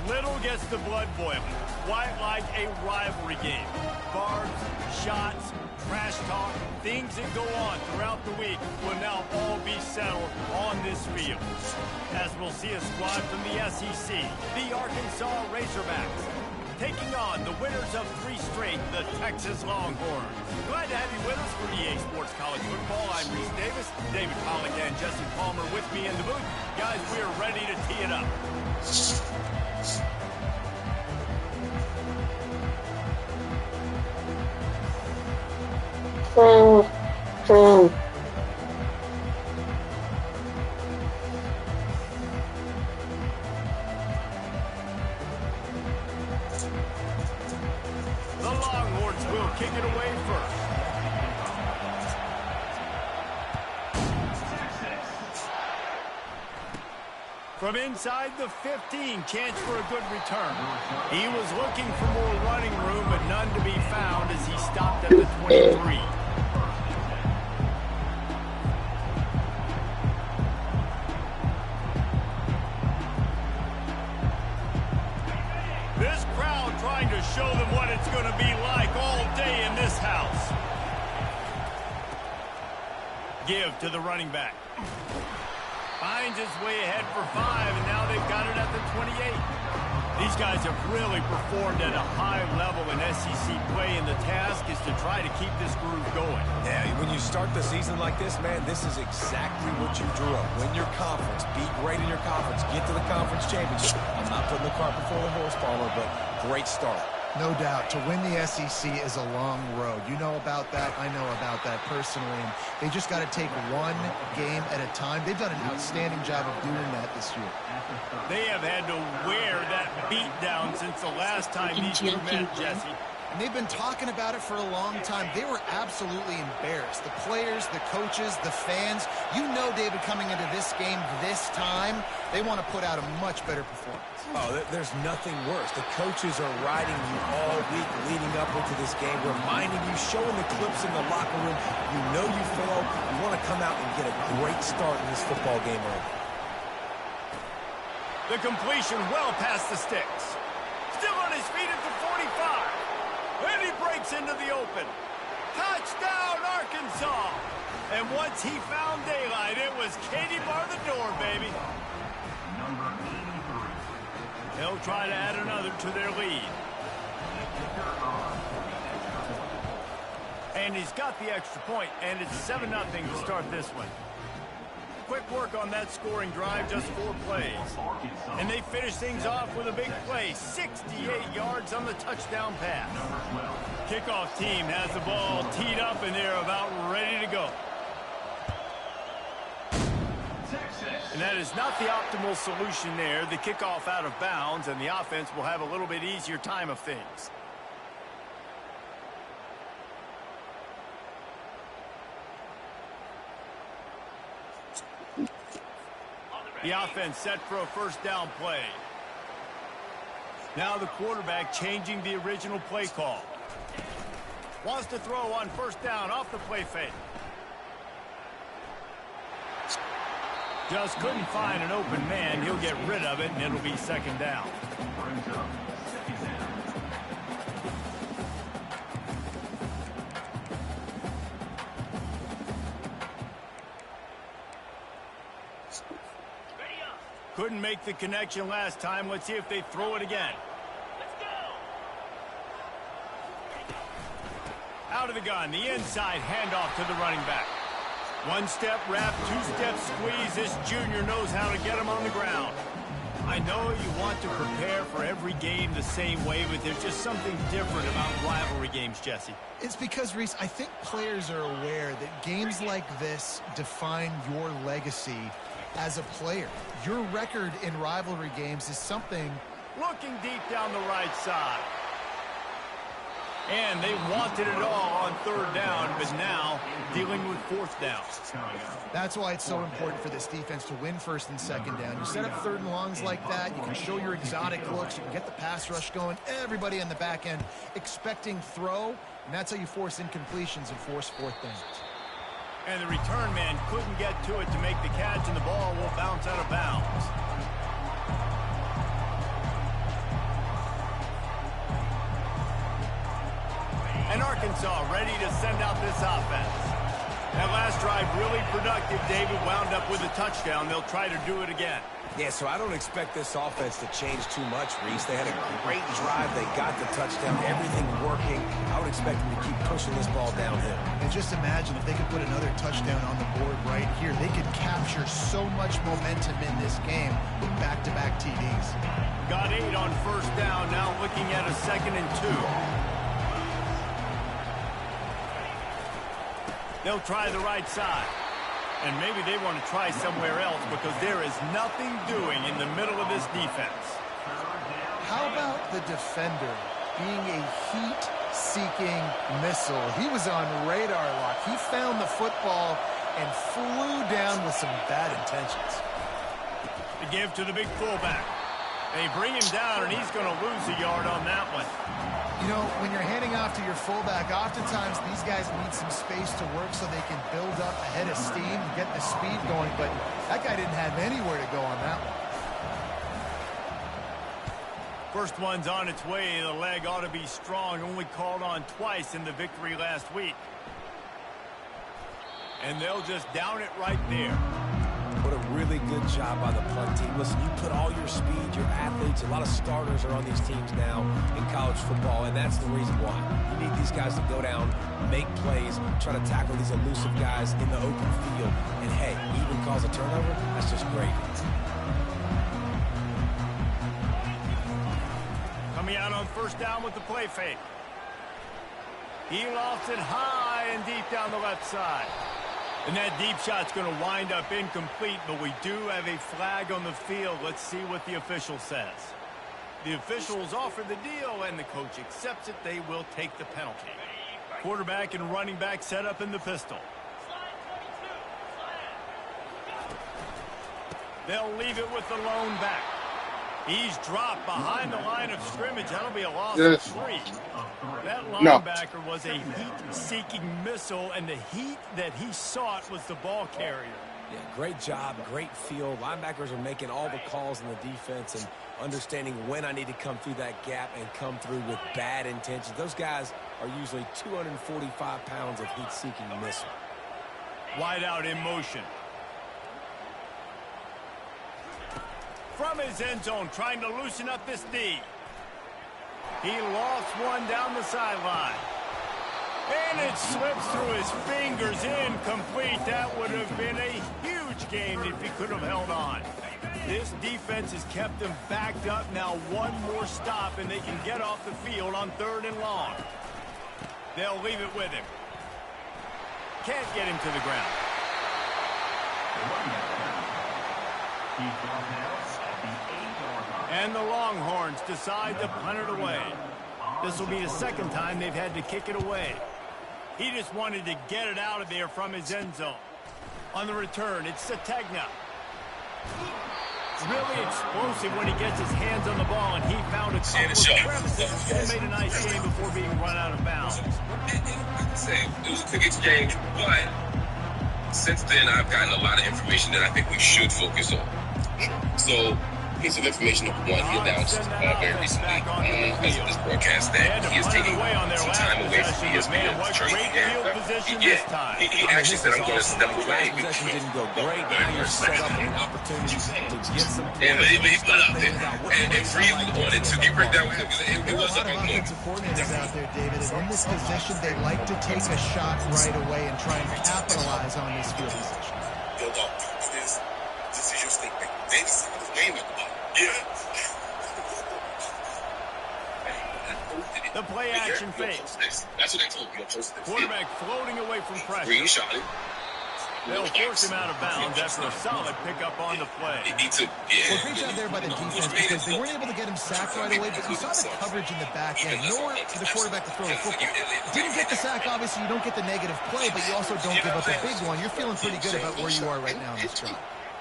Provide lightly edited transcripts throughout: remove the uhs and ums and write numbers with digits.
Little gets the blood boiling, quite like a rivalry game. Barbs, shots, trash talk, things that go on throughout the week will now all be settled on this field. As we'll see a squad from the SEC, the Arkansas Razorbacks, taking on the winners of 3 straight, the Texas Longhorns. Glad to have you with us for EA Sports College Football. I'm Reese Davis, David Pollack and Jesse Palmer with me in the booth. Guys, we are ready to tee it up. The Longhorns will kick it away first. From inside the 15, chance for a good return. He was looking for more running room, but none to be found as he stopped at the 23. This crowd trying to show them what it's going to be like all day in this house. Give to the running back. Finds his way ahead for 5, and now they've got it at the 28. These guys have really performed at a high level in SEC play, and the task is to try to keep this groove going. Yeah, when you start the season like this, man, this is exactly what you drew up. Win your conference, be great in your conference, get to the conference championship. I'm not putting the cart before the horse, Palmer, but great start. No doubt. To win the SEC is a long road. You know about that. I know about that personally. And they just got to take one game at a time. They've done an outstanding job of doing that this year. They have had to wear that beat down since the last time these two met, Jesse. And they've been talking about it for a long time. They were absolutely embarrassed. The players, the coaches, the fans. You know, David, coming into this game this time, they want to put out a much better performance. Oh, there's nothing worse. The coaches are riding you all week leading up into this game, reminding you, showing the clips in the locker room. You know you failed. You want to come out and get a great start in this football game early. The completion well past the sticks. Still on his feet at the 45. And he breaks into the open. Touchdown, Arkansas. And once he found daylight, it was Katie bar the door, baby. Number 83. They'll try to add another to their lead. And he's got the extra point, and it's 7-0 to start this one. Quick work on that scoring drive, just 4 plays. And they finish things off with a big play, 68 yards on the touchdown pass. Kickoff team has the ball teed up, and they're about ready to go. And that is not the optimal solution there. The kickoff out of bounds, and the offense will have a little bit easier time of things. The offense set for a first down play. Now the quarterback changing the original play call. Wants to throw on first down off the play fake. Just couldn't find an open man. He'll get rid of it, and it'll be second down. Couldn't make the connection last time. Let's see if they throw it again. Out of the gun, the inside handoff to the running back. 1-step wrap, 2-step squeeze. This junior knows how to get him on the ground. I know you want to prepare for every game the same way, but there's just something different about rivalry games, Jesse. It's because, Reese, I think players are aware that games like this define your legacy as a player. Your record in rivalry games is something. Looking deep down the right side. And they wanted it all on third down, but now dealing with fourth down. That's why it's so important for this defense to win first and second down. You set up third and longs like that, you can show your exotic looks, you can get the pass rush going, everybody in the back end expecting throw, and that's how you force incompletions and force fourth downs. And the return man couldn't get to it to make the catch, and the ball will bounce out of bounds. saw, ready to send out this offense. That last drive really productive. David wound up with a touchdown. They'll try to do it again. Yeah, so I don't expect this offense to change too much, Reese. They had a great drive. They got the touchdown. Everything working. I would expect them to keep pushing this ball downhill. And just imagine if they could put another touchdown on the board right here. They could capture so much momentum in this game with back-to-back TDs. Got 8 on first down. Now looking at a 2nd and 2. They'll try the right side. And maybe they want to try somewhere else because there is nothing doing in the middle of this defense. How about the defender being a heat-seeking missile? He was on radar lock. He found the football and flew down with some bad intentions. The give to the big fullback. They bring him down, and he's going to lose a yard on that one. You know, when you're handing off to your fullback, oftentimes these guys need some space to work so they can build up a head of steam and get the speed going, but that guy didn't have anywhere to go on that one. First one's on its way. The leg ought to be strong. Only called on twice in the victory last week. And they'll just down it right there. What a really good job by the punt team. Listen, you put all your speed, your athletes, a lot of starters are on these teams now in college football, and that's the reason why. You need these guys to go down, make plays, try to tackle these elusive guys in the open field, and hey, even cause a turnover, that's just great. Coming out on first down with the play fake. He lofts it high and deep down the left side. And that deep shot's going to wind up incomplete, but we do have a flag on the field. Let's see what the official says. The officials offer the deal, and the coach accepts it. They will take the penalty. Quarterback and running back set up in the pistol. They'll leave it with the lone back. He's dropped behind the line of scrimmage. That'll be a loss of 3. That linebacker was a heat-seeking missile, and the heat that he sought was the ball carrier. Yeah, great job, great feel. Linebackers are making all the calls in the defense and understanding when I need to come through that gap and come through with bad intentions. Those guys are usually 245 pounds of heat-seeking missile. Wide out in motion. From his end zone, trying to loosen up this D. He lost one down the sideline. And it slips through his fingers, incomplete. That would have been a huge gain if he could have held on. This defense has kept them backed up. Now one more stop, and they can get off the field on 3rd and long. They'll leave it with him. Can't get him to the ground. And the Longhorns decide to punt it away. This will be the 2nd time they've had to kick it away. He just wanted to get it out of there from his end zone. On the return, it's Sategna. Really explosive when he gets his hands on the ball, and he found a couple of crevices. Still made a nice game before being run out of bounds. Like I said, it was a quick exchange, but since then I've gotten a lot of information that I think we should focus on. So, piece of information number 1, he announced very recently as of this broadcast that he is taking some time away from ESPN to train. He actually said, I'm going to step away. Possession didn't go great. Now you're set up with an opportunity to get some yeah, but he put out there and freely on it. So you break that with him. It was up on him. Offensive coordinators out there, David, and in this position, they like to take a shot right away and try and capitalize on this field position. Yo, dog, this is your statement. They see this game at the bottom. Yeah. The play action fake. That's what they told me. Quarterback floating away from pressure. Green shot it. They'll force him out of bounds after a solid pickup on the play. Well, great job there by the defense because they weren't able to get him sacked right away, but you saw the coverage in the back end. Nowhere for the quarterback to throw the football. Didn't get the sack, obviously, you don't get the negative play, but you also don't give up a big one. You're feeling pretty good about where you are right now in this drive.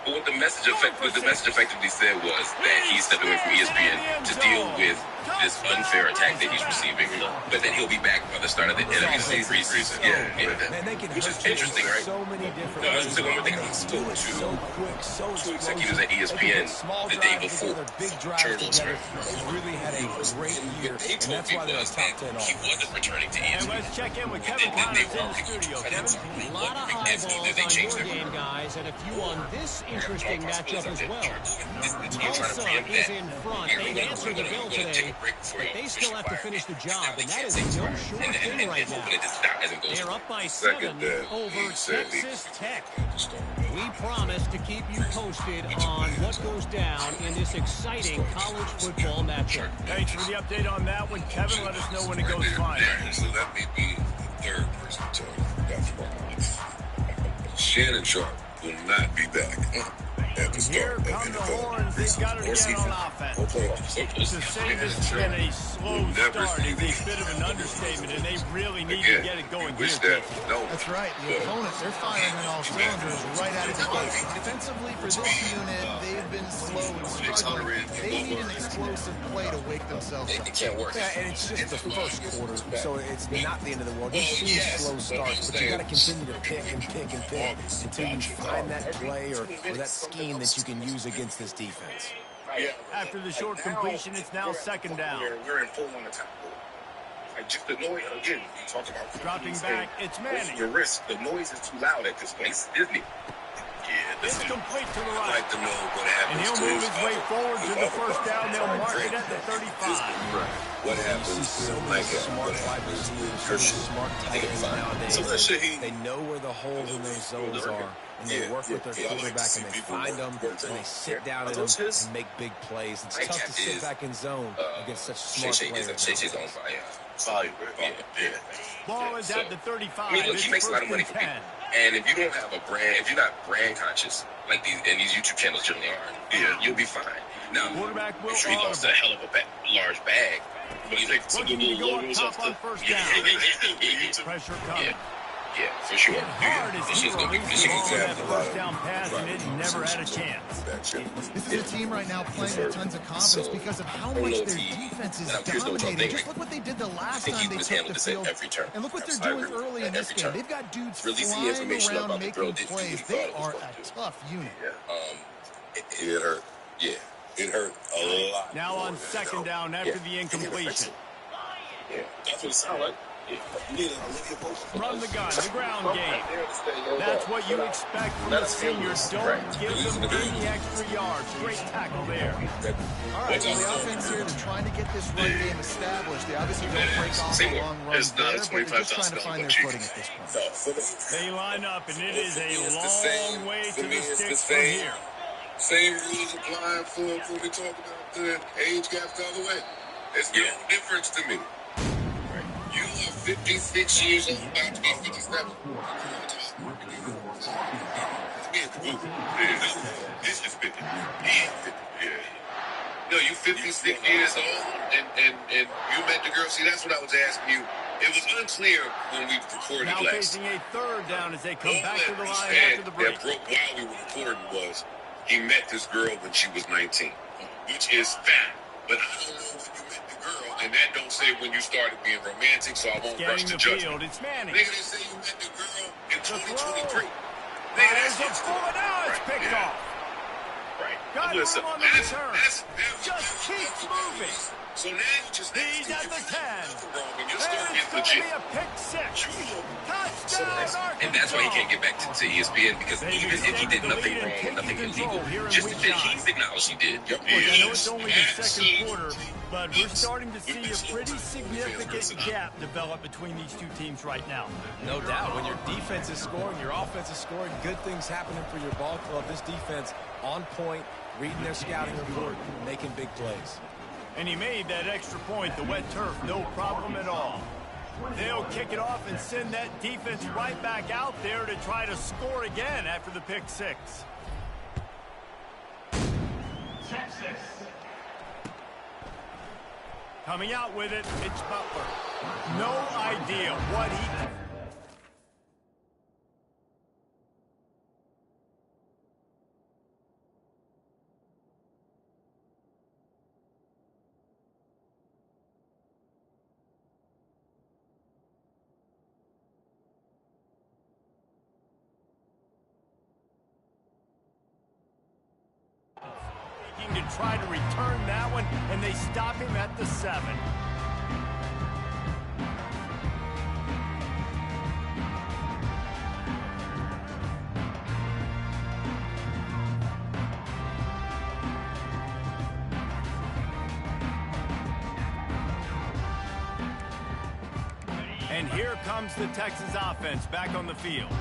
But what the message effectively said was that he's stepping away from ESPN to deal with this unfair attack that he's receiving. But then he'll be back by the start of the NFC season. Which is interesting, right? So many different No, I was just saying one more thing. He spoke to two executives at ESPN the day before Turtles, right? Really had a great year, What they and told that's me why they're a was top that 10 he offense. wasn't returning to ESPN. And let's check in with And Kevin then they Connors in were the studio. credits. Kevin? A lot of eyeballs on your game, guys, and a few on this interesting matchup as well. Tulsa is in front. They've answered the bell today, but they still have to finish the job, and that is no short thing right now. They're up by 7 over Texas Tech. We promise to keep you posted on what goes down in this exciting college football matchup. Thanks for the update on that one, Kevin. Let us know when it goes live. So that may be the third person to basketball. Shannon Sharp will not be back at the Here start of come the NFL horns. They've got it again on offense. To say this has been a slow start is a bit of an understatement, and they really need to get it going here. That's right. The opponents, they're firing on all cylinders right out of the gate. Offensively, for this unit, they've been slow and struggling. They need an explosive play to wake themselves up. It can't work. Yeah, and it's just the first quarter, so it's not the end of the world. You've seen slow starts, but you got to continue to pick and pick and pick until you find that play or that scheme that you can use against this defense. After the short completion, it's now second down. We're in full on the top. Just the noise, again, you talk about Dropping back, it's Manning. your risk. The noise is too loud at this place, isn't it? It's complete to the I'd right. like to know what happens. And he'll move his way forward to the first down. They'll mark it at the 35. What happens So to many Micah? smart wide receivers, so smart tight ends nowadays. So let's say he They know where the holes in those zones are, and they work with their quarterback, and they find them, and they sit down in them and make big plays. It's tough to sit back in zone against such smart players. Shay's on fire. Ball is at the 35. I mean, look, It's he makes a lot first of money and for 10. people. And if you don't have a brand, if you're not brand conscious, like these YouTube channels generally are, you'll be fine. Now, Quarterback Will I'm sure he lost a hell of a large bag. But he's like Looking to go up top on first down. Pressure coming. Yeah, for sure. Hit hard as This he is gonna be released the ball on that first down pass, and it never had a chance. This is a team right now playing with tons of confidence because of how much their defense is dominating. Just look what they did the last time they took the field. And look what they're doing early in this game. They've got dudes flying around making plays. They are a tough unit. It hurt. Yeah, it hurt a lot. Now on second down after the incompletion. Yeah, that's what it sounds like. Run the gun, the ground game. That's what you expect from the seniors. Don't give them any extra yards. Great tackle there. All right, so the offense here, they're trying to get this run game established. They obviously don't break off a long run there, but they're just trying to find their footing at this point. They line up, and it is a long way to the sticks from here. Same rules apply for when we talk about the age gap the other way. There's no difference to me. You are 56 years old, about to be 57. This is 50. No, you 56 years old, and you met the girl. See, that's what I was asking you. It was unclear when we recorded Now last. facing a third down as they come back to the line Said after the break. that broke while we were recording was he met this girl when she was 19, which is fine. But I don't know when you met the girl, and that don't say when you started being romantic, so I won't rush Scanning to the judgment. field, it's Manning. Nigga, they say you met the girl in 2023. Nigga, There's that's a just full, and now it's picked off. Right. Got Listen, room on the return. that's Just keeps moving. So now you just He's at the 10. and your And story it's is going to legit. be a pick six. Touchdown, Arkansas. And that's why he can't get back to ESPN, because even if he did nothing wrong and nothing illegal, just the thing he's acknowledged he did. Look, I know it's only the second quarter, but we're starting to see a pretty significant gap develop between these two teams right now. No doubt. When your defense is scoring, your offense is scoring, good things happening for your ball club. This defense on point, reading their scouting report, making big plays. And he made that extra point, the wet turf, no problem at all. They'll kick it off and send that defense right back out there to try to score again after the pick six. Coming out with it, it's Butler. No idea what he... try to return that one, and they stop him at the 7. And here comes the Texas offense back on the field.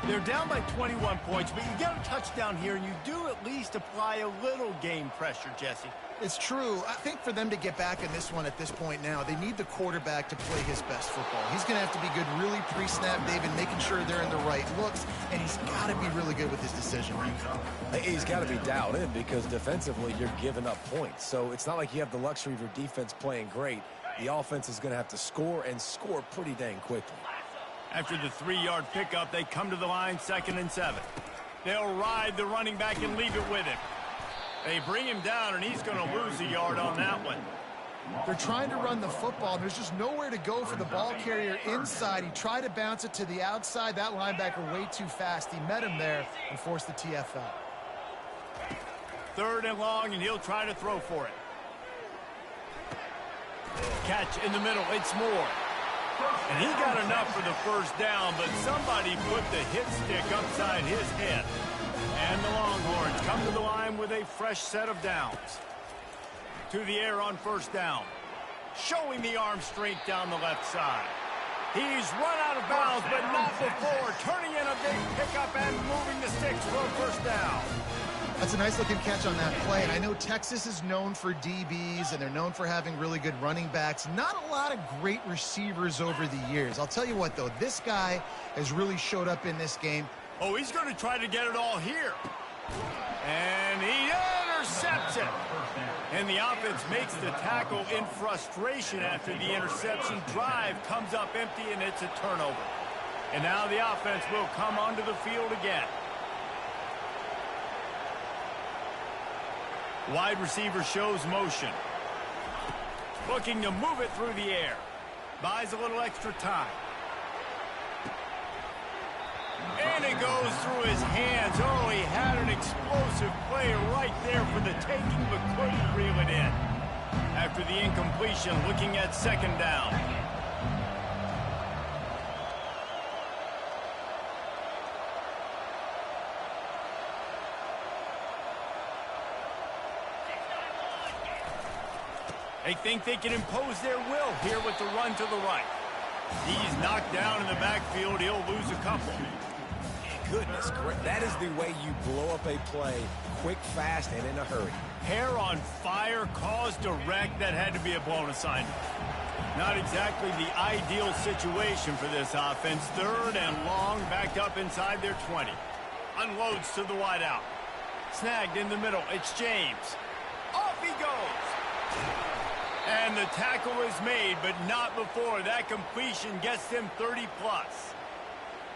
They're down by 21 points, but you get a touchdown here, and you do at least apply a little game pressure, Jesse. It's true. I think for them to get back in this one at this point now, they need the quarterback to play his best football. He's going to have to be good really pre-snap, David, making sure they're in the right looks, and he's got to be really good with his decision. He's got to be dialed in because defensively you're giving up points. So it's not like you have the luxury of your defense playing great. The offense is going to have to score and score pretty dang quickly. After the 3-yard pickup, they come to the line, 2nd and 7. They'll ride the running back and leave it with him. They bring him down, and he's going to lose a yard on that one. They're trying to run the football. There's just nowhere to go for the ball carrier inside. He tried to bounce it to the outside. That linebacker way too fast. He met him there and forced the TFL. 3rd and long, and he'll try to throw for it. Catch in the middle. It's Moore. And he got enough for the first down, but somebody put the hit stick upside his head. And the Longhorns come to the line with a fresh set of downs. To the air on 1st down. Showing the arm strength down the left side. He's run out of bounds, but not before. Turning in a big pickup and moving the sticks for a 1st down. That's a nice-looking catch on that play, and I know Texas is known for DBs, and they're known for having really good running backs. Not a lot of great receivers over the years. I'll tell you what, though, this guy has really showed up in this game. Oh, he's going to try to get it all here. And he intercepts it. And the offense makes the tackle in frustration after the interception. Drive comes up empty, and it's a turnover. And now the offense will come onto the field again. Wide receiver shows motion. Looking to move it through the air. Buys a little extra time. And it goes through his hands. Oh, he had an explosive play right there for the taking, but couldn't reel it in. After the incompletion, looking at 2nd down. They think they can impose their will here with the run to the right. He's knocked down in the backfield. He'll lose a couple. Goodness, that is the way you blow up a play quick, fast, and in a hurry. Hair on fire, caused a wreck. That had to be a blown assignment. Not exactly the ideal situation for this offense. 3rd and long, backed up inside their 20. Unloads to the wideout. Snagged in the middle. It's James. Off he goes. And the tackle is made, but not before. That completion gets them 30+.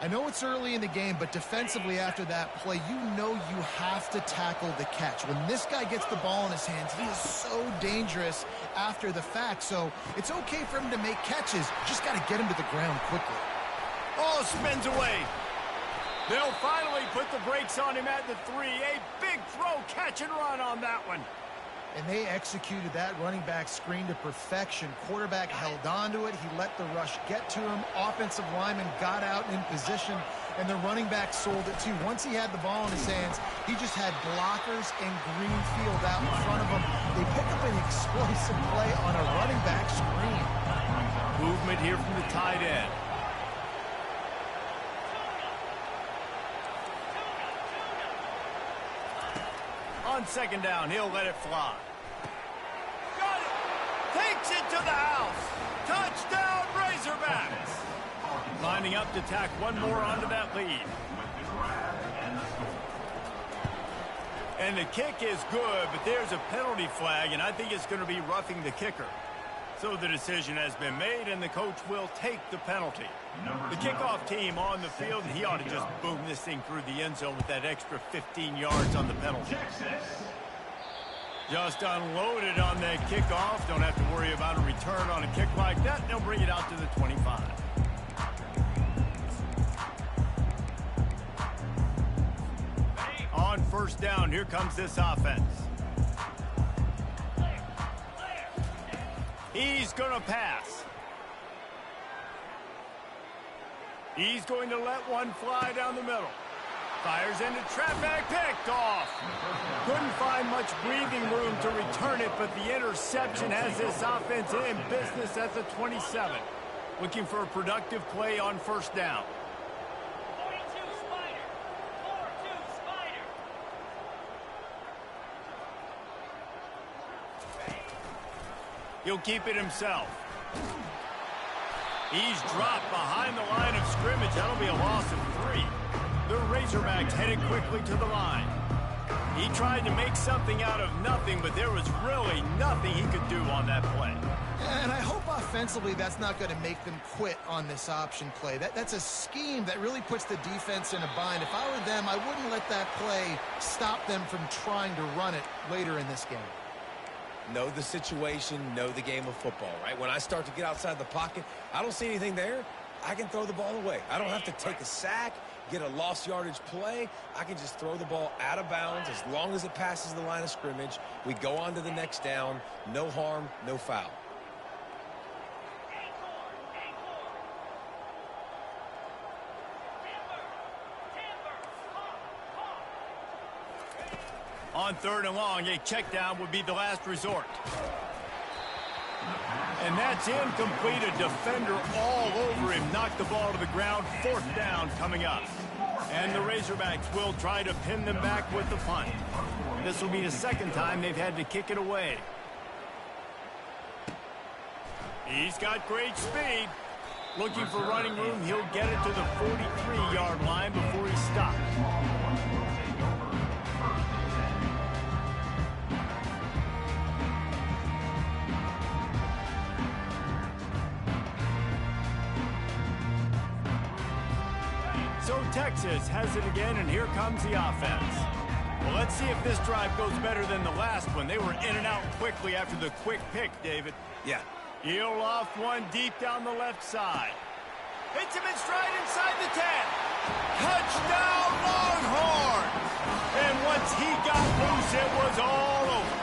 I know it's early in the game, but defensively after that play, you know you have to tackle the catch. When this guy gets the ball in his hands, he is so dangerous after the fact. So it's okay for him to make catches. Just got to get him to the ground quickly. Oh, spins away. They'll finally put the brakes on him at the 3. A big throw, catch and run on that one. And they executed that running back screen to perfection. Quarterback held on to it. He let the rush get to him. Offensive lineman got out in position, and the running back sold it too. Once he had the ball in his hands, he just had blockers and green field out in front of him. They pick up an explosive play on a running back screen. Movement here from the tight end. On 2nd down, he'll let it fly. Got it! Takes it to the house! Touchdown, Razorbacks! Lining up to tack one more onto that lead. And the kick is good, but there's a penalty flag, and I think it's going to be roughing the kicker. So the decision has been made, and the coach will take the penalty. The kickoff team on the field, and he ought to just boom this thing through the end zone with that extra 15 yards on the penalty. Just unloaded on that kickoff. Don't have to worry about a return on a kick like that. They'll bring it out to the 25. On 1st down, here comes this offense. He's going to pass. He's going to let one fly down the middle. Fires into traffic, picked off. Couldn't find much breathing room to return it, but the interception has this offense in business at the 27. Looking for a productive play on first down. 42 Spider. 4-2 Spider. He'll keep it himself. He's dropped behind the line of scrimmage. That'll be a loss of 3. The Razorbacks headed quickly to the line. He tried to make something out of nothing, but there was really nothing he could do on that play. And I hope offensively that's not going to make them quit on this option play. That's a scheme that really puts the defense in a bind. If I were them, I wouldn't let that play stop them from trying to run it later in this game. Know the situation, know the game of football, right? When I start to get outside the pocket, I don't see anything there. I can throw the ball away. I don't have to take a sack, get a lost yardage play. I can just throw the ball out of bounds as long as it passes the line of scrimmage. We go on to the next down. No harm, no foul. On 3rd and long, a check down would be the last resort. And that's incomplete. A defender all over him. Knocked the ball to the ground. 4th down coming up. And the Razorbacks will try to pin them back with the punt. This will be the 2nd time they've had to kick it away. He's got great speed. Looking for running room. He'll get it to the 43-yard line before he stops. So Texas has it again, and here comes the offense. Well, let's see if this drive goes better than the last one. They were in and out quickly after the quick pick, David. Yeah. He'll loft one deep down the left side. Hits him in stride inside the 10. Touchdown, Longhorns! And once he got loose, it was all over.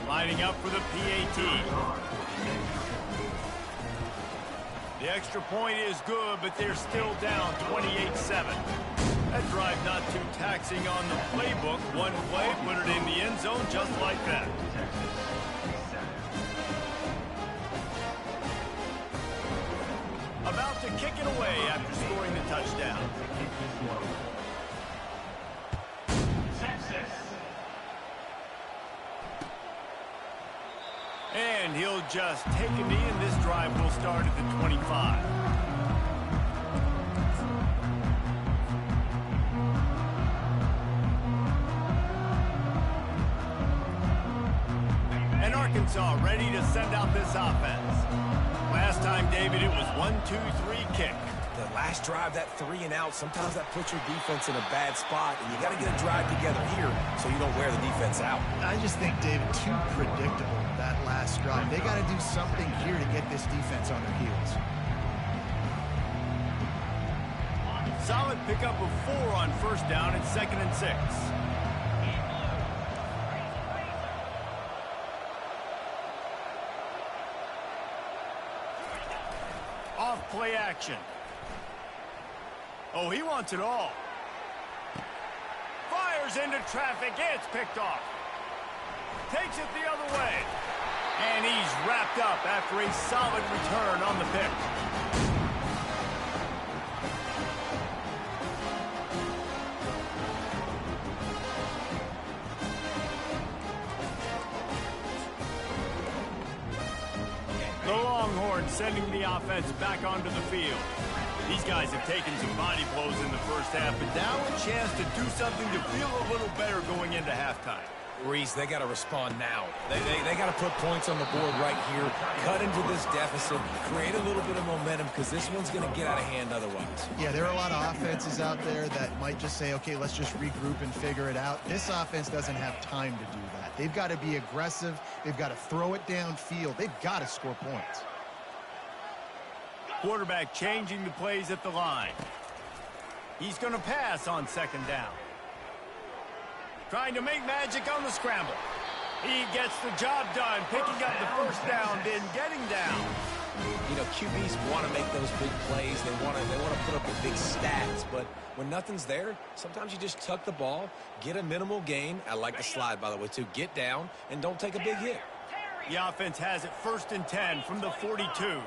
Lining up for the PAT. The extra point is good, but they're still down 28-7. That drive not too taxing on the playbook. One play, put it in the end zone just like that. About to kick it away after scoring the touchdown. And he'll just take a knee, and this drive will start at the 25. And Arkansas ready to send out this offense. Last time, David, it was 1-2-3 kick. The last drive, that 3 and out, sometimes that puts your defense in a bad spot, and you got to get a drive together here so you don't wear the defense out. I just think, David, too predictable, that last drive. They got to do something here to get this defense on their heels. Solid pickup of 4 on first down and 2nd and 6. Off play action. Oh, he wants it all. Fires into traffic. It's picked off. Takes it the other way. And he's wrapped up after a solid return on the pick. The Longhorns sending the offense back onto the field. These guys have taken some body blows in the first half, but now a chance to do something to feel a little better going into halftime. Reese, they got to respond now. They got to put points on the board right here, cut into this deficit, create a little bit of momentum, because this one's going to get out of hand otherwise. Yeah, there are a lot of offenses out there that might just say, okay, let's just regroup and figure it out. This offense doesn't have time to do that. They've got to be aggressive. They've got to throw it downfield. They've got to score points. Quarterback changing the plays at the line. He's going to pass on second down. Trying to make magic on the scramble. He gets the job done, picking up the first down, then getting down. You know, QBs want to make those big plays. They want to put up the big stats. But when nothing's there, sometimes you just tuck the ball, get a minimal gain. I like the slide, by the way, too. Get down and don't take a big hit. The offense has it 1st and 10 from the 42.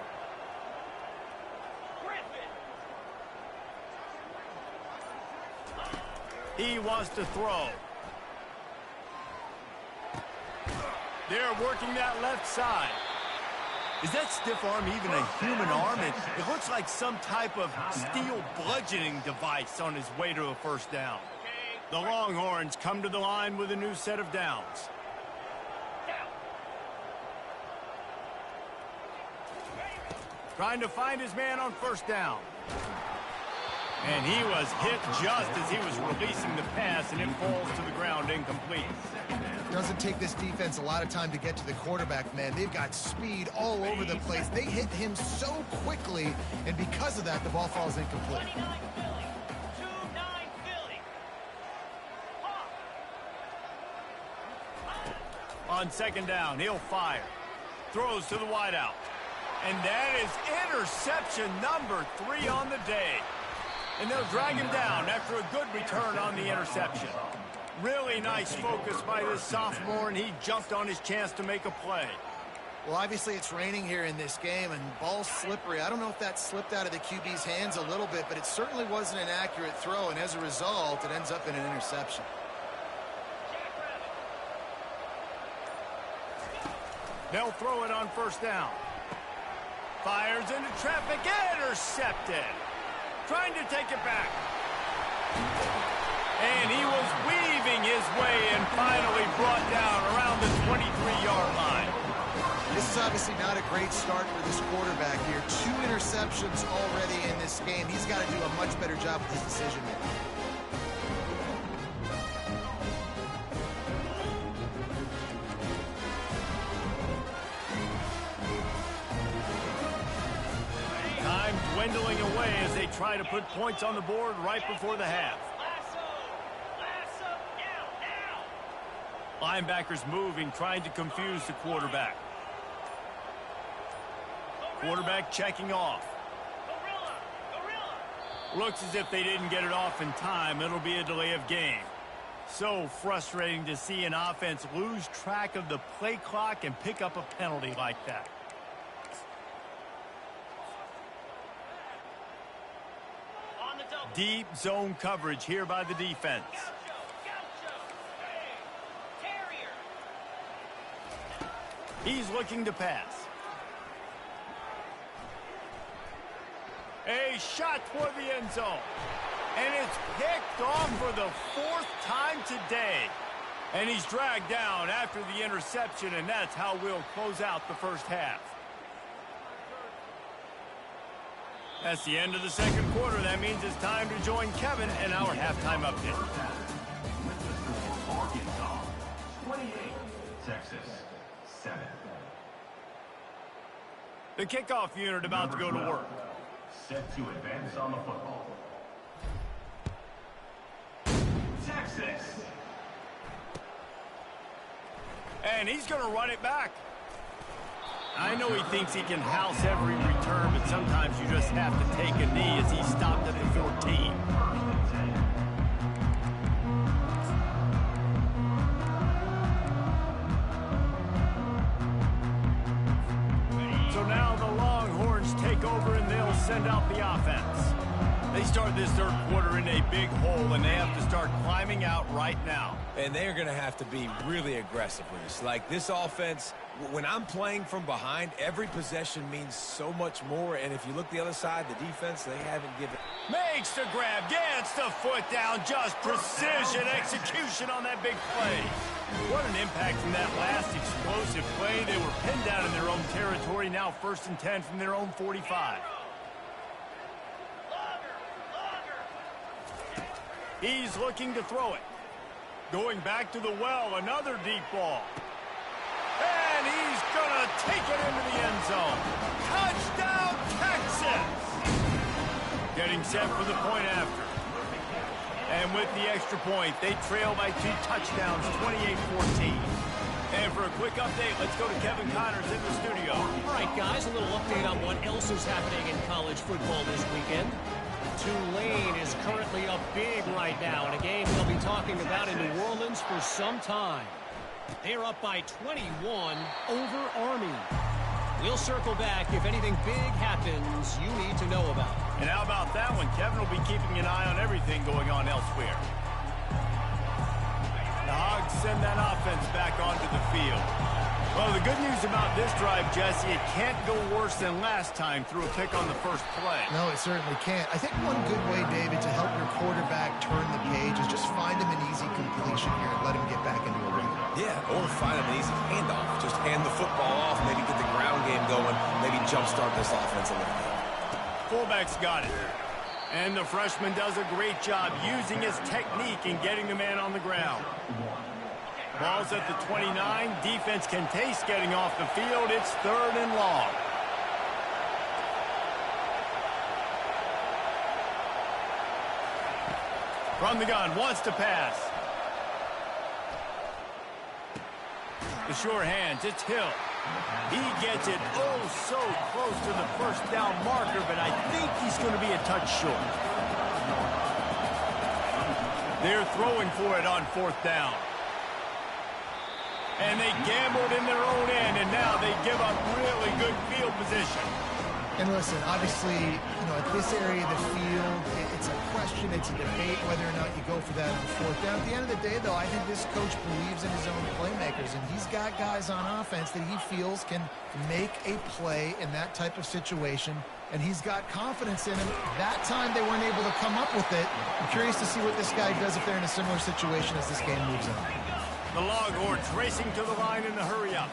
He wants to throw. They're working that left side. Is that stiff arm even a human arm? It looks like some type of steel bludgeoning device on his way to a first down. The Longhorns come to the line with a new set of downs. Trying to find his man on first down. And he was hit just as he was releasing the pass, and it falls to the ground incomplete. Doesn't take this defense a lot of time to get to the quarterback, man. They've got speed all over the place. They hit him so quickly, and because of that, the ball falls incomplete. 29 Philly. On second down, he'll fire. Throws to the wideout. And that is interception number 3 on the day. And they'll drag him down after a good return on the interception. Really nice focus by this sophomore, and he jumped on his chance to make a play. Well, obviously it's raining here in this game, and ball's slippery. I don't know if that slipped out of the QB's hands a little bit, but it certainly wasn't an accurate throw, and as a result, it ends up in an interception. They'll throw it on first down. Fires into traffic, intercepted. Trying to take it back. And he was weaving his way and finally brought down around the 23-yard line. This is obviously not a great start for this quarterback here. 2 interceptions already in this game. He's got to do a much better job with his decision-making. Time dwindling away as they try to put points on the board right before the half. Linebackers moving, trying to confuse the quarterback. Quarterback checking off. Looks as if they didn't get it off in time. It'll be a delay of game. So frustrating to see an offense lose track of the play clock and pick up a penalty like that. Deep zone coverage here by the defense. He's looking to pass. A shot toward the end zone. And it's picked off for the 4th time today. And he's dragged down after the interception, and that's how we'll close out the first half. That's the end of the second quarter. That means it's time to join Kevin and our halftime update. Arkansas, 28, Texas, 7. The kickoff unit about to go to work. Set to advance on the football. Texas. And he's going to run it back. I know he thinks he can house every return, but sometimes you just have to take a knee as he stopped at the 14. So now the Longhorns take over and they'll send out the offense. They start this third quarter in a big hole, and they have to start climbing out right now. And they're going to have to be really aggressive with this. Like this offense, when I'm playing from behind, every possession means so much more. And if you look the other side, the defense, they haven't given. Makes the grab, gets the foot down, just precision execution on that big play. What an impact from that last explosive play. They were pinned down in their own territory, now 1st and 10 from their own 45. He's looking to throw it. Going back to the well, another deep ball. And he's going to take it into the end zone. Touchdown, Texas! Getting set for the point after. And with the extra point, they trail by 2 touchdowns, 28-14. And for a quick update, let's go to Kevin Connors in the studio. All right, guys, a little update on what else is happening in college football this weekend. Tulane is currently up big right now in a game we'll be talking about in New Orleans for some time. They're up by 21 over Army. We'll circle back if anything big happens you need to know about. And how about that one? Kevin will be keeping an eye on everything going on elsewhere. The Hogs send that offense back onto the field. Well, the good news about this drive, Jesse, it can't go worse than last time through a pick on the first play. No, it certainly can't. I think one good way, David, to help your quarterback turn the page is just find him an easy completion here and let him get back into a rhythm. Yeah, or find him an easy handoff. Just hand the football off, maybe get the ground game going, maybe jumpstart this offense a little bit. Fullback's got it. And the freshman does a great job using his technique and getting the man on the ground. Ball's at the 29. Defense can taste getting off the field. It's 3rd and long. From the gun, wants to pass. The sure hands, it's Hill. He gets it so close to the first down marker, but I think he's going to be a touch short. They're throwing for it on 4th down. And they gambled in their own end, and now they give up really good field position. And listen, obviously, at this area of the field, it's a question, it's a debate whether or not you go for that on 4th down. At the end of the day, though, I think this coach believes in his own playmakers, and he's got guys on offense that he feels can make a play in that type of situation, and he's got confidence in him. That time they weren't able to come up with it. I'm curious to see what this guy does if they're in a similar situation as this game moves on. The Longhorns racing to the line in the hurry-up.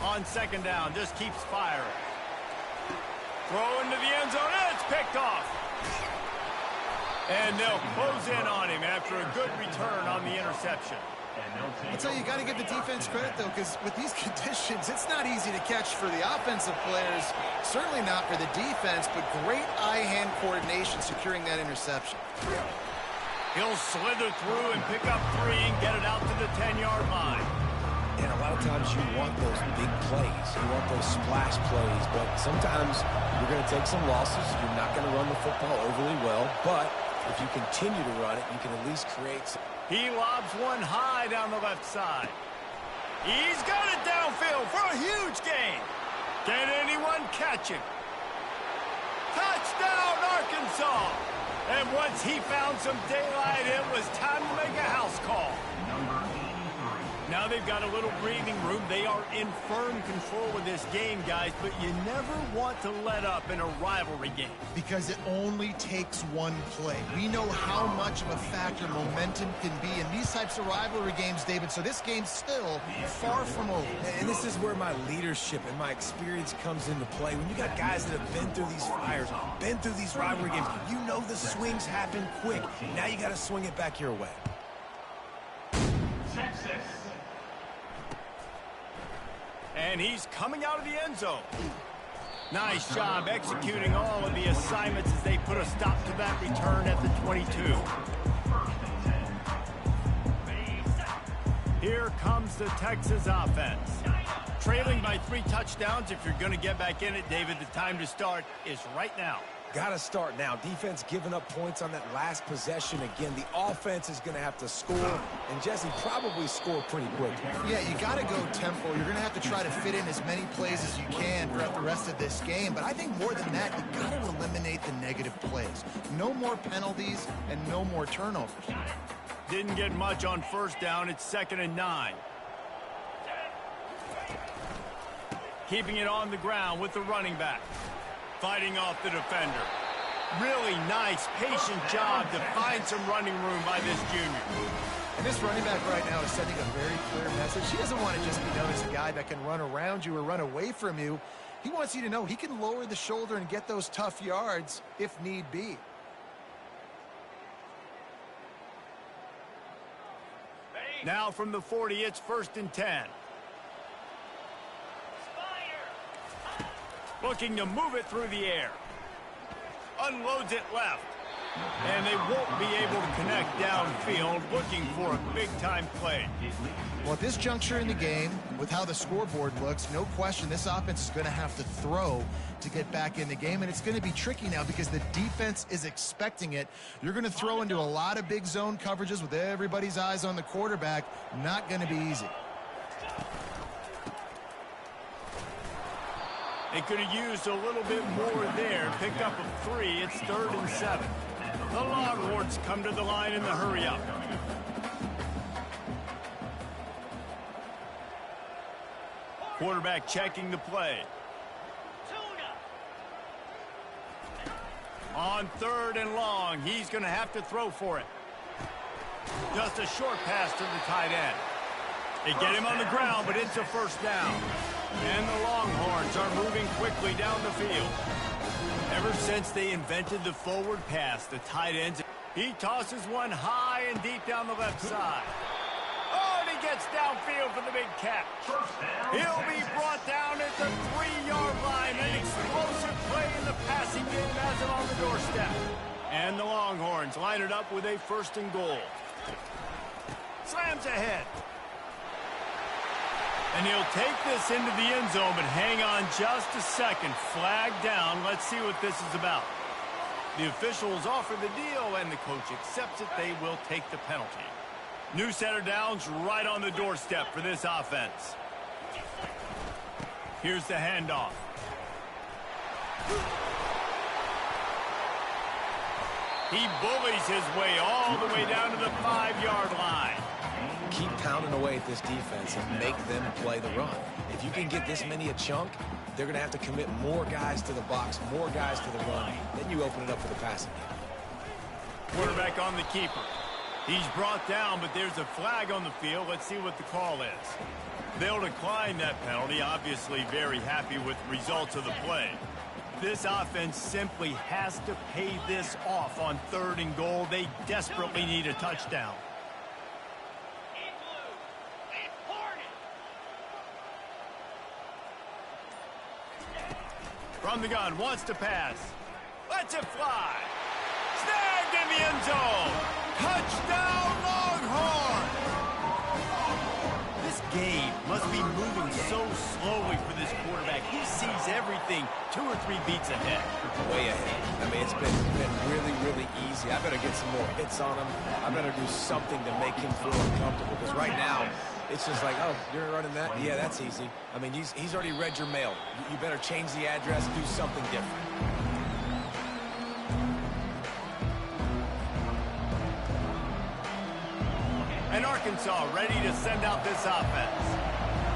On 2nd down, just keeps firing. Throw into the end zone, and it's picked off. And they'll close in on him after a good return on the interception. I'll tell you, you got to give the defense credit, though, because with these conditions, it's not easy to catch for the offensive players, certainly not for the defense, but great eye-hand coordination securing that interception. He'll slither through and pick up 3 and get it out to the 10-yard line. And a lot of times you want those big plays. You want those splash plays. But sometimes you're going to take some losses. You're not going to run the football overly well. But if you continue to run it, you can at least create some. He lobs one high down the left side. He's got it downfield for a huge gain. Can anyone catch him? Touchdown, Arkansas! And once he found some daylight, it was time to make a house call. Now they've got a little breathing room. They are in firm control of this game, guys, but you never want to let up in a rivalry game. Because it only takes one play. We know how much of a factor momentum can be in these types of rivalry games, David, so this game's still far from over. And this is where my leadership and my experience comes into play. When you got guys that have been through these fires, been through these rivalry games, you know the swings happen quick. Now you got to swing it back your way. Texas. And he's coming out of the end zone. Nice job executing all of the assignments as they put a stop to that return at the 22. Here comes the Texas offense. Trailing by 3 touchdowns. If you're going to get back in it, David, the time to start is right now. Got to start now. Defense giving up points on that last possession. Again, the offense is going to have to score, and Jesse probably score pretty quick. Yeah, you got to go tempo. You're going to have to try to fit in as many plays as you can throughout the rest of this game. But I think more than that, you got to eliminate the negative plays. No more penalties and no more turnovers. Didn't get much on 1st down. It's 2nd and 9. Keeping it on the ground with the running back. Fighting off the defender. Really nice, patient job to find some running room by this junior. And this running back right now is sending a very clear message. He doesn't want to just be known as a guy that can run around you or run away from you. He wants you to know he can lower the shoulder and get those tough yards if need be. Now from the 40, it's 1st and 10. Looking to move it through the air. unloads it left. And they won't be able to connect downfield, looking for a big-time play. Well, at this juncture in the game, with how the scoreboard looks, no question this offense is going to have to throw to get back in the game, and it's going to be tricky now because the defense is expecting it. You're going to throw into a lot of big zone coverages with everybody's eyes on the quarterback. Not going to be easy. They could have used a little bit more there. Picked up a 3. It's 3rd and 7. The Longhorns come to the line in the hurry-up. Quarterback checking the play. On 3rd and long, he's going to have to throw for it. Just a short pass to the tight end. They get him on the ground, but it's a first down. And the Longhorns are moving quickly down the field. Ever since they invented the forward pass, the tight ends, he tosses one high and deep down the left side. Oh, and he gets downfield for the big catch. He'll be brought down at the 3-yard line. An explosive play in the passing game has him on the doorstep. And the Longhorns line it up with a 1st and goal. Slams ahead. And he'll take this into the end zone, but hang on just a second. Flag down. Let's see what this is about. The officials offer the deal, and the coach accepts it. They will take the penalty. New set of downs right on the doorstep for this offense. Here's the handoff. He bullies his way all the way down to the 5-yard line. Keep pounding away at this defense and make them play the run. If you can get this many a chunk, they're going to have to commit more guys to the box, more guys to the run. Then you open it up for the passing game. Quarterback on the keeper. He's brought down, but there's a flag on the field. Let's see what the call is. They'll decline that penalty, obviously very happy with the results of the play. This offense simply has to pay this off on 3rd and goal. They desperately need a touchdown. From the gun, wants to pass. Lets it fly. Snagged in the end zone. Touchdown, Longhorn! This game must be moving so slowly for this quarterback. He sees everything 2 or 3 beats ahead. Way ahead. I mean, it's been really, really easy. I better get some more hits on him. I better do something to make him feel uncomfortable. Because right now, it's just like, oh, you're running that? Yeah, that's easy. I mean, he's already read your mail. You better change the address, do something different. And Arkansas ready to send out this offense.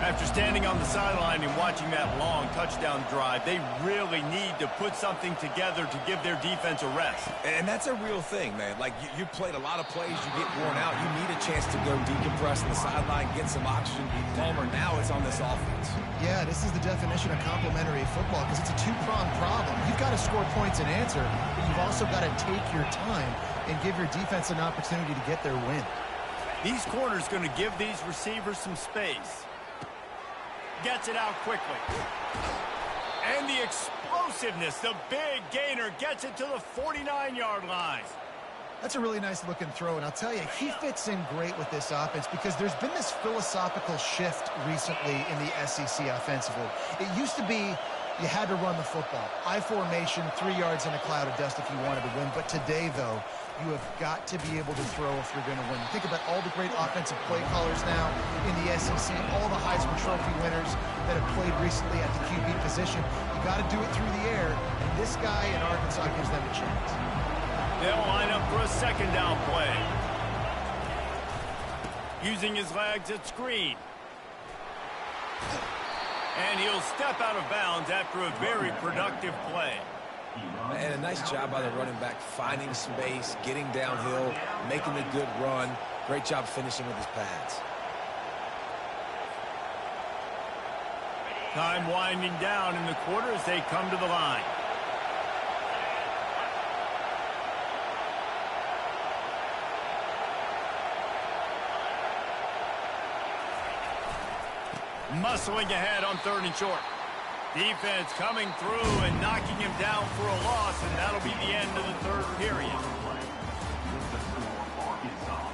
After standing on the sideline and watching that long touchdown drive, they really need to put something together to give their defense a rest. And that's a real thing, man. Like, you played a lot of plays, you get worn out. You need a chance to go decompress on the sideline, get some oxygen. Palmer, now it's on this offense. Yeah, this is the definition of complementary football because it's a 2-pronged problem. You've got to score points and answer, but you've also got to take your time and give your defense an opportunity to get their win. These corners going to give these receivers some space. Gets it out quickly. And the explosiveness, the big gainer gets it to the 49-yard line. That's a really nice looking throw, and I'll tell you, he fits in great with this offense because there's been this philosophical shift recently in the SEC offensively. It used to be you had to run the football. I formation, 3 yards in a cloud of dust if you wanted to win. But today, though, you have got to be able to throw if you're going to win. Think about all the great offensive play callers now in the SEC, all the Heisman Trophy winners that have played recently at the QB position. You got to do it through the air, and this guy in Arkansas gives them a chance. They'll line up for a 2nd down play. Using his legs at screen. And he'll step out of bounds after a very productive play. And a nice job by the running back, finding space, getting downhill, making a good run. Great job finishing with his pads. Time winding down in the quarter as they come to the line. Muscling ahead on 3rd and short. Defense coming through and knocking him down for a loss, and that'll be the end period. The score, Arkansas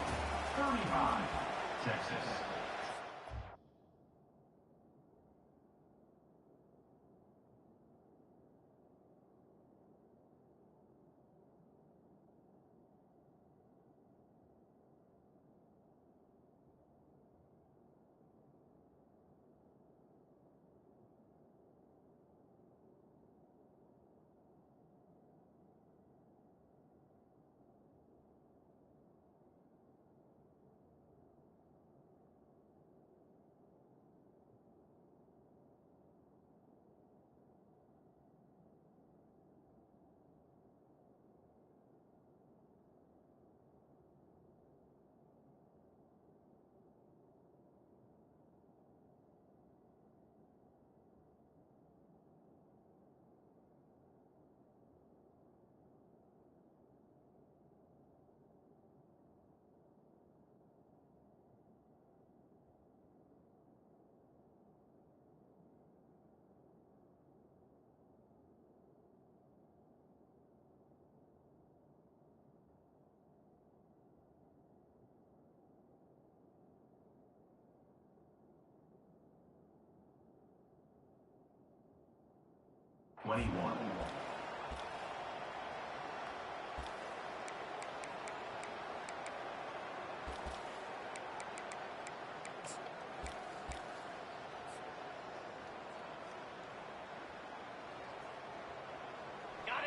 35, Texas.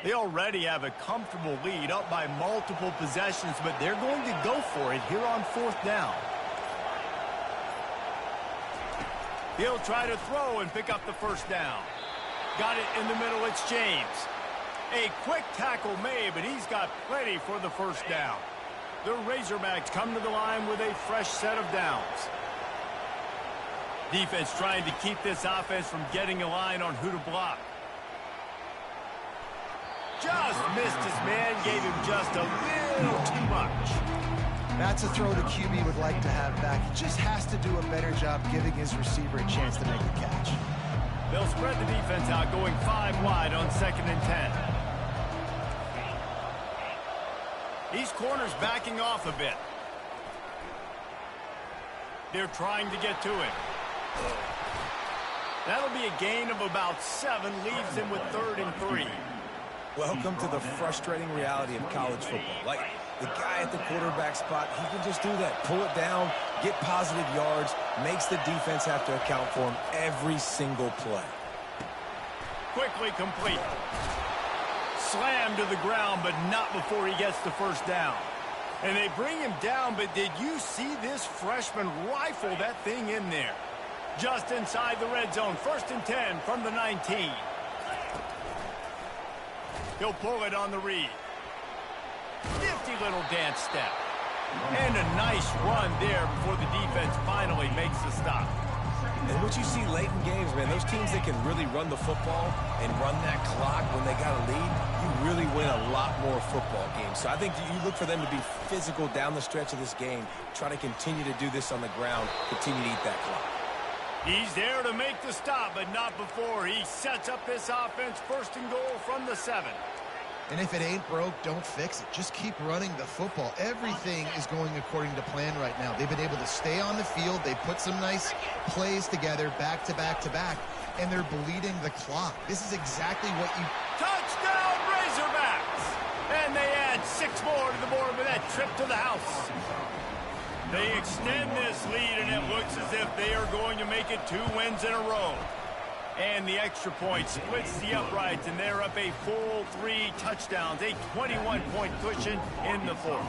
They already have a comfortable lead, up by multiple possessions, but they're going to go for it here on 4th down. He'll try to throw and pick up the 1st down. Got it in the middle, it's James. A quick tackle made, but he's got plenty for the 1st down. The Razorbacks come to the line with a fresh set of downs. Defense trying to keep this offense from getting a line on who to block. Just missed his man, gave him just a little too much. That's a throw the QB would like to have back. He just has to do a better job giving his receiver a chance to make the catch. They'll spread the defense out, going 5 wide on 2nd and 10. These corners backing off a bit. They're trying to get to him. That'll be a gain of about 7, leaves him with 3rd and 3. Welcome to the frustrating reality of college football. Like, the guy at the quarterback spot, he can just do that. Pull it down, get positive yards, makes the defense have to account for him every single play. Quickly complete. Slammed to the ground, but not before he gets the 1st down. And they bring him down, but did you see this freshman rifle that thing in there? Just inside the red zone, 1st and 10 from the 19. He'll pull it on the read. Nifty little dance step. And a nice run there before the defense finally makes the stop. And what you see late in games, man, those teams that can really run the football and run that clock when they got a lead, you really win a lot more football games. So I think you look for them to be physical down the stretch of this game, try to continue to do this on the ground, continue to eat that clock. He's there to make the stop, but not before he sets up this offense. 1st and goal from the 7. And if it ain't broke, don't fix it. Just keep running the football. Everything is going according to plan right now. They've been able to stay on the field. They put some nice plays together back to back to back, and they're bleeding the clock. This is exactly what you... Touchdown, Razorbacks! And they add 6 more to the board with that trip to the house. They extend this lead, and it looks as if they are going to make it 2 wins in a row. And the extra point splits the uprights, and they're up a full 3 touchdowns, a 21-point cushion in the 4th.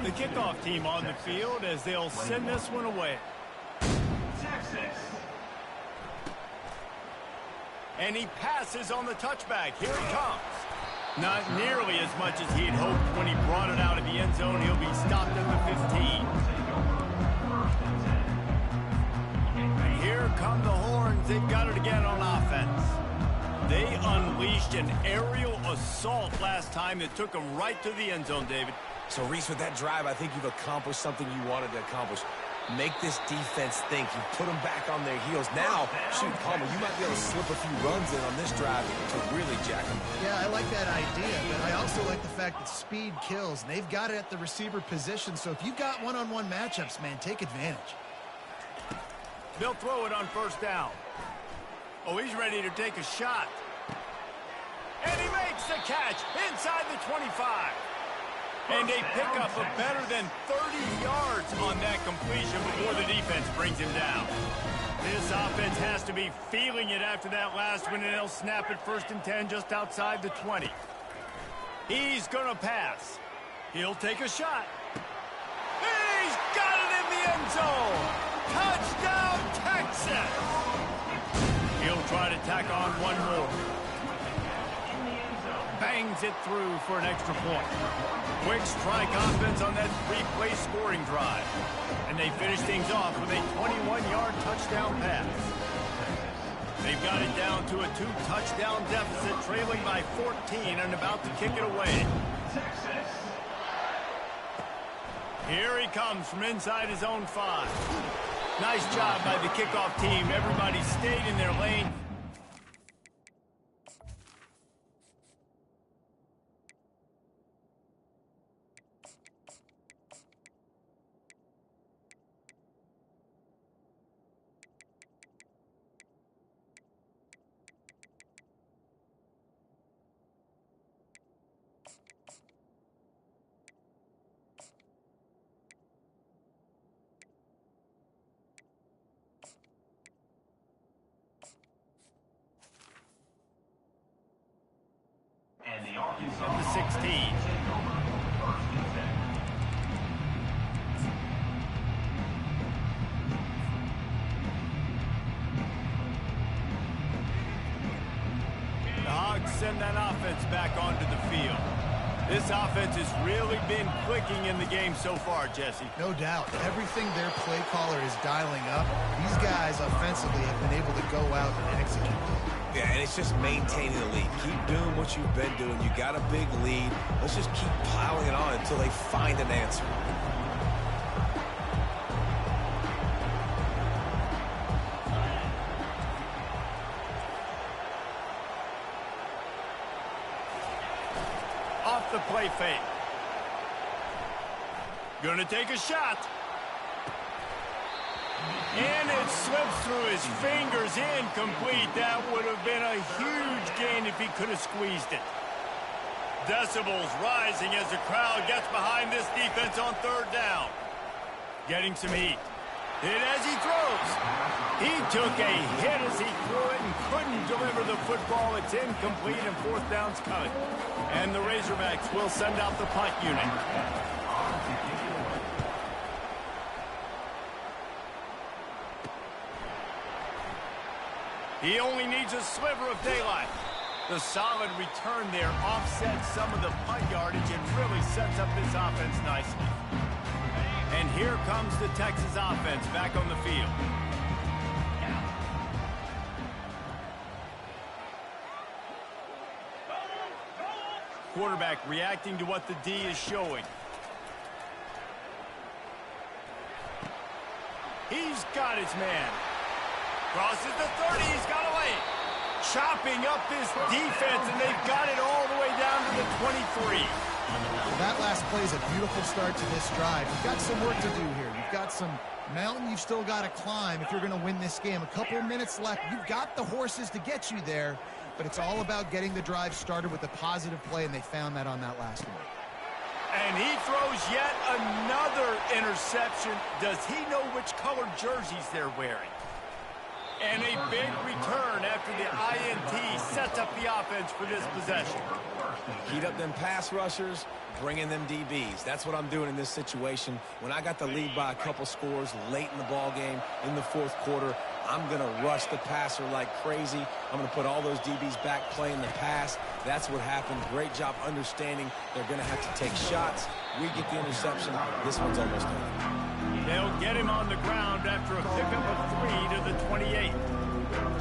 The kickoff team on the field as they'll send this one away. Texas. And he passes on the touchback. Here he comes. Not nearly as much as he'd hoped when he brought it out of the end zone. He'll be stopped at the 15. And here come the Horns. They've got it again on offense. They unleashed an aerial assault last time that took them right to the end zone, David. So, Reese, with that drive, I think you've accomplished something you wanted to accomplish. Make this defense think. You put them back on their heels. Now, shoot, Palmer, you might be able to slip a few runs in on this drive to really jack them up. Yeah, I like that idea, but I also like like the fact that speed kills, and they've got it at the receiver position. So if you've got one-on-one matchups, man, take advantage. They'll throw it on first down. Oh, he's ready to take a shot. And he makes the catch inside the 25. And they pick up a better than 30 yards on that completion before the defense brings him down. This offense has to be feeling it after that last one, and they'll snap it 1st and 10 just outside the 20. He's going to pass. He'll take a shot. He's got it in the end zone. Touchdown, Texas. He'll try to tack on one more. Bangs it through for an extra point. Quick strike offense on that 3-play scoring drive. And they finish things off with a 21-yard touchdown pass. They've got it down to a 2-touchdown deficit, trailing by 14 and about to kick it away. Here he comes from inside his own 5. Nice job by the kickoff team. Everybody stayed in their lane. At the 16. The Hogs send that offense back onto the field. This offense has really been clicking in the game so far, Jesse. No doubt. Everything their play caller is dialing up, these guys offensively have been able to go out and execute. Yeah, and it's just maintaining the lead. Keep doing what you've been doing. You got a big lead. Let's just keep piling it on until they find an answer. Off the play fake. Gonna take a shot. And it slips through his fingers, incomplete. That would have been a huge gain if he could have squeezed it. Decibels rising as the crowd gets behind this defense on 3rd down. Getting some heat. Hit as he throws. He took a hit as he threw it and couldn't deliver the football. It's incomplete and 4th down's coming. And the Razorbacks will send out the punt unit. He only needs a sliver of daylight. The solid return there offsets some of the punt yardage and really sets up this offense nicely. And here comes the Texas offense back on the field. Quarterback reacting to what the D is showing. He's got his man. Crosses the 30, he's got away. Chopping up this defense, and they've got it all the way down to the 23. That last play is a beautiful start to this drive. You've got some work to do here. You've got some mountain you've still got to climb if you're going to win this game. A couple of minutes left. You've got the horses to get you there, but it's all about getting the drive started with a positive play, and they found that on that last one. And he throws yet another interception. Does he know which colored jerseys they're wearing? And a big return after the INT sets up the offense for this possession. Heat up them pass rushers, bring in them DBs. That's what I'm doing in this situation. When I got the lead by a couple scores late in the ball game, in the 4th quarter, I'm going to rush the passer like crazy. I'm going to put all those DBs back playing the pass. That's what happened. Great job understanding they're going to have to take shots. We get the interception. This one's almost done. They'll get him on the ground after a pickup of 3 to the 28.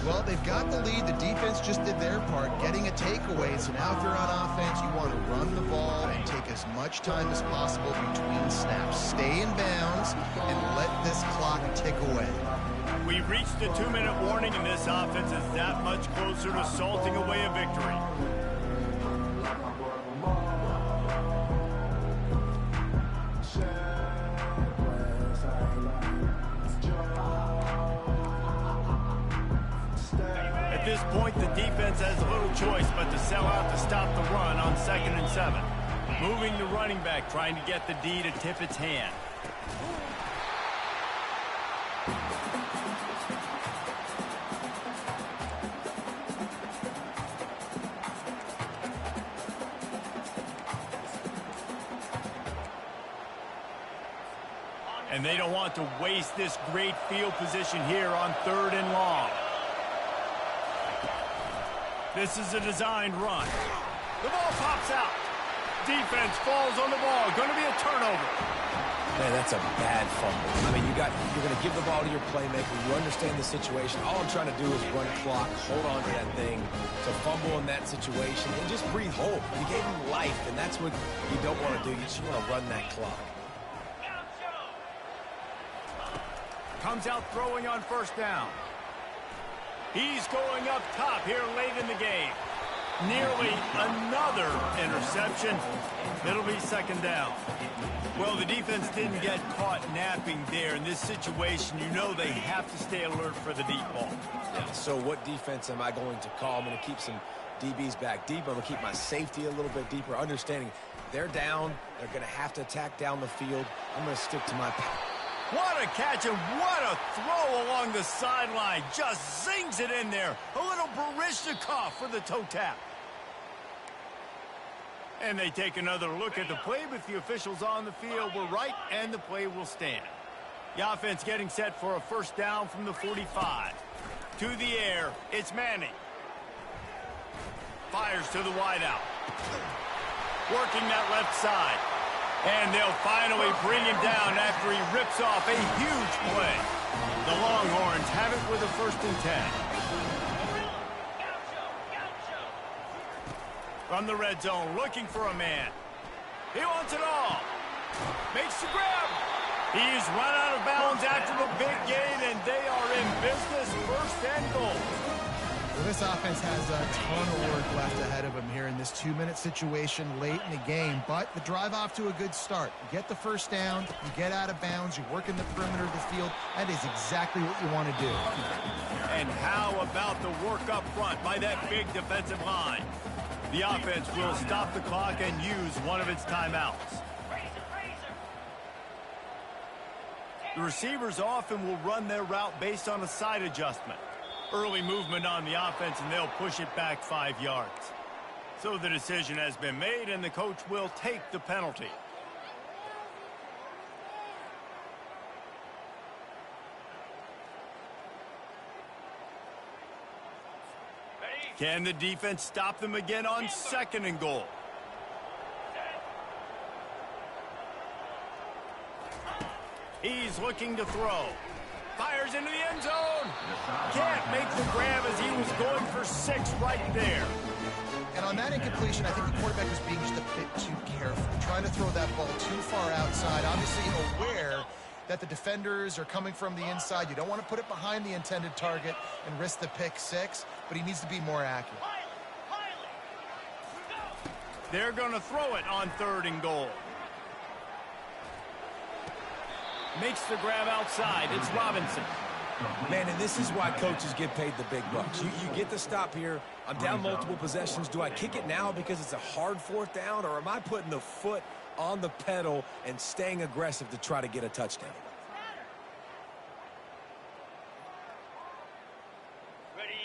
Well, they've got the lead. The defense just did their part, getting a takeaway. So now if you're on offense, you want to run the ball and take as much time as possible between snaps. Stay in bounds and let this clock tick away. We've reached the 2-minute warning, and this offense is that much closer to salting away a victory. At this point, the defense has little choice but to sell out to stop the run on 2nd and 7. Moving the running back, trying to get the D to tip its hand. And they don't want to waste this great field position here on 3rd and long. This is a designed run. The ball pops out. Defense falls on the ball. Going to be a turnover. Man, that's a bad fumble. I mean, you're going to give the ball to your playmaker. You understand the situation. All I'm trying to do is run clock, hold on to that thing. To fumble in that situation and just breathe hope. You gave him life, and that's what you don't want to do. You just want to run that clock. Comes out throwing on 1st down. He's going up top here late in the game. Nearly another interception. It'll be 2nd down. Well, the defense didn't get caught napping there. In this situation, you know they have to stay alert for the deep ball. Yeah, so what defense am I going to call? I'm going to keep some DBs back deep. I'm going to keep my safety a little bit deeper, understanding they're down. They're going to have to attack down the field. I'm going to stick to my pass. What a catch and what a throw along the sideline. Just zings it in there. A little Baryshnikov for the toe tap. And they take another look at the play, but the officials on the field were right, and the play will stand. The offense getting set for a 1st down from the 45. To the air, it's Manning. Fires to the wideout. Working that left side. And they'll finally bring him down after he rips off a huge play. The Longhorns have it with a 1st and 10. From the red zone, looking for a man. He wants it all. Makes the grab. He's run out of bounds after the big gain, and they are in business. 1st and goal. Well, this offense has a ton of work left ahead of them here in this 2-minute situation late in the game, but the drive off to a good start. You get the 1st down, you get out of bounds, you work in the perimeter of the field. That is exactly what you want to do. And how about the work up front by that big defensive line? The offense will stop the clock and use one of its timeouts. The receivers often will run their route based on a side adjustment. Early movement on the offense, and they'll push it back 5 yards. So the decision has been made, and the coach will take the penalty. Can the defense stop them again on 2nd and goal? He's looking to throw. Fires into the end zone. Can't make the grab as he was going for 6 right there. And on that incompletion, I think the quarterback was being just a bit too careful, trying to throw that ball too far outside, obviously aware that the defenders are coming from the inside. You don't want to put it behind the intended target and risk the pick 6, but he needs to be more accurate. They're going to throw it on 3rd and goal. Makes the grab outside. It's Robinson. Man, and this is why coaches get paid the big bucks. You get the stop here. I'm down multiple possessions. Do I kick it now because it's a hard 4th down, or am I putting the foot on the pedal and staying aggressive to try to get a touchdown?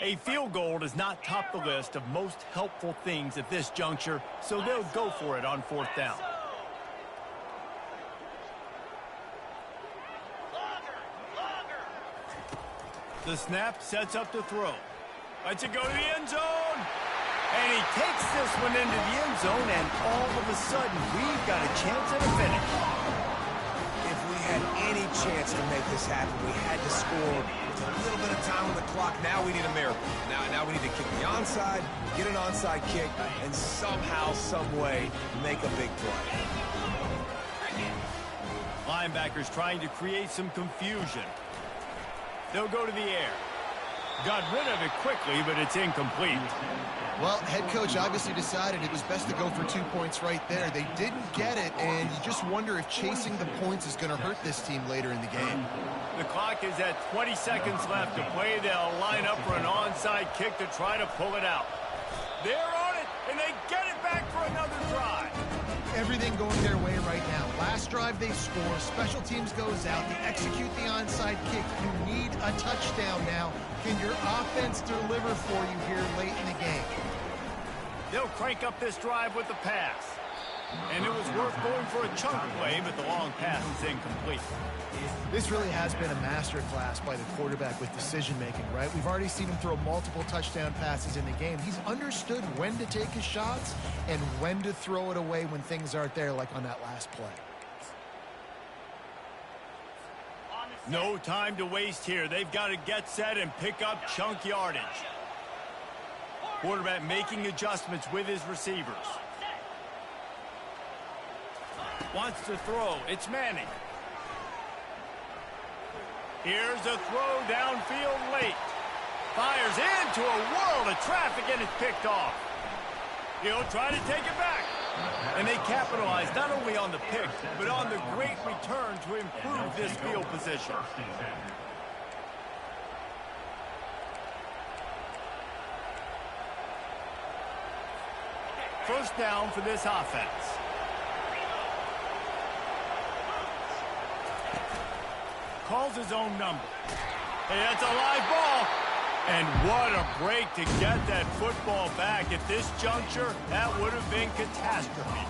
A field goal does not top the list of most helpful things at this juncture, so they'll go for it on 4th down. The snap sets up to throw. Lets it go to the end zone. And he takes this one into the end zone, and all of a sudden, we've got a chance at a finish. If we had any chance to make this happen, we had to score with a little bit of time on the clock. Now we need a miracle. Now we need to kick the onside, get an onside kick, and somehow, some way, make a big play. Linebackers trying to create some confusion. They'll go to the air. Got rid of it quickly, but it's incomplete. Well, head coach obviously decided it was best to go for 2 points right there. They didn't get it, and you just wonder if chasing the points is going to hurt this team later in the game. The clock is at 20 seconds left to play. They'll line up for an onside kick to try to pull it out. They're on it, and they get it back for another drive. Everything going their way right now. Last drive they score, special teams goes out, they execute the onside kick. You need a touchdown now. Can your offense deliver for you here late in the game? They'll crank up this drive with the pass. And it was worth going for a chunk play, but the long pass is incomplete. This really has been a masterclass by the quarterback with decision-making, right? We've already seen him throw multiple touchdown passes in the game. He's understood when to take his shots and when to throw it away when things aren't there, like on that last play. No time to waste here. They've got to get set and pick up chunk yardage. Quarterback making adjustments with his receivers. Wants to throw. It's Manning. Here's a throw downfield late. Fires into a world of traffic and it's picked off. He'll try to take it back. And they capitalize not only on the pick, but on the great return to improve this field position. First down for this offense. Calls his own number. Hey, that's a live ball. And what a break to get that football back. At this juncture, that would have been catastrophe.